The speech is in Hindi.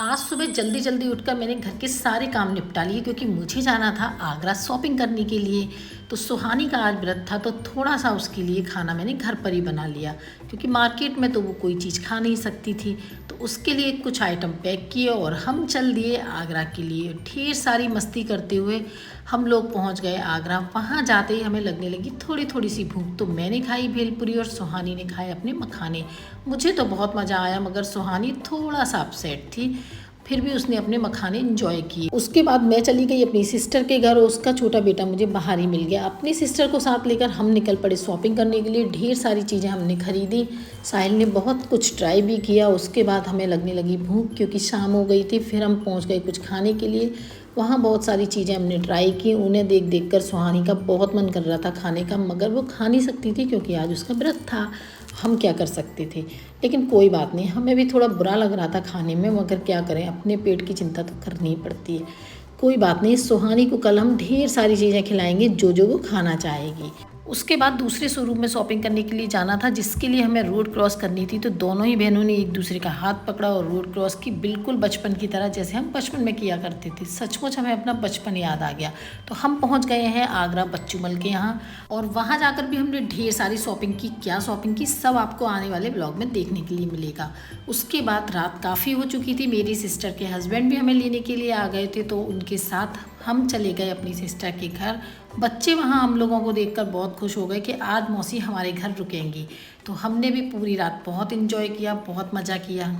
आज सुबह जल्दी जल्दी उठकर मैंने घर के सारे काम निपटा लिए क्योंकि मुझे जाना था आगरा शॉपिंग करने के लिए। तो सुहानी का आज व्रत था तो थोड़ा सा उसके लिए खाना मैंने घर पर ही बना लिया क्योंकि मार्केट में तो वो कोई चीज़ खा नहीं सकती थी। तो उसके लिए कुछ आइटम पैक किए और हम चल दिए आगरा के लिए। ढेर सारी मस्ती करते हुए हम लोग पहुंच गए आगरा। वहां जाते ही हमें लगने लगी थोड़ी थोड़ी सी भूख, तो मैंने खाई भेलपुरी और सुहानी ने खाए अपने मखाने। मुझे तो बहुत मज़ा आया मगर सुहानी थोड़ा सा अपसेट थी, फिर भी उसने अपने मखाने एंजॉय किए। उसके बाद मैं चली गई अपनी सिस्टर के घर और उसका छोटा बेटा मुझे बाहर ही मिल गया। अपनी सिस्टर को साथ लेकर हम निकल पड़े शॉपिंग करने के लिए। ढेर सारी चीज़ें हमने खरीदी। साहिल ने बहुत कुछ ट्राई भी किया। उसके बाद हमें लगने लगी भूख क्योंकि शाम हो गई थी। फिर हम पहुंच गए कुछ खाने के लिए। वहाँ बहुत सारी चीज़ें हमने ट्राई की। उन्हें देख देख कर सुहानी का बहुत मन कर रहा था खाने का, मगर वो खा नहीं सकती थी क्योंकि आज उसका व्रत था। हम क्या कर सकते थे, लेकिन कोई बात नहीं। हमें भी थोड़ा बुरा लग रहा था खाने में, मगर क्या करें, अपने पेट की चिंता तो करनी ही पड़ती है। कोई बात नहीं, सुहानी को कल हम ढेर सारी चीज़ें खिलाएंगे जो जो वो खाना चाहेगी। उसके बाद दूसरे शोरूम में शॉपिंग करने के लिए जाना था जिसके लिए हमें रोड क्रॉस करनी थी। तो दोनों ही बहनों ने एक दूसरे का हाथ पकड़ा और रोड क्रॉस की, बिल्कुल बचपन की तरह जैसे हम बचपन में किया करते थे। सचमुच हमें अपना बचपन याद आ गया। तो हम पहुंच गए हैं आगरा बच्चूमल के यहाँ और वहाँ जाकर भी हमने ढेर सारी शॉपिंग की। क्या शॉपिंग की सब आपको आने वाले ब्लॉग में देखने के लिए मिलेगा। उसके बाद रात काफ़ी हो चुकी थी। मेरी सिस्टर के हस्बैंड भी हमें लेने के लिए आ गए थे, तो उनके साथ हम चले गए अपनी सिस्टर के घर। बच्चे वहाँ हम लोगों को देखकर बहुत खुश हो गए कि आज मौसी हमारे घर रुकेंगी। तो हमने भी पूरी रात बहुत इन्जॉय किया, बहुत मज़ा किया।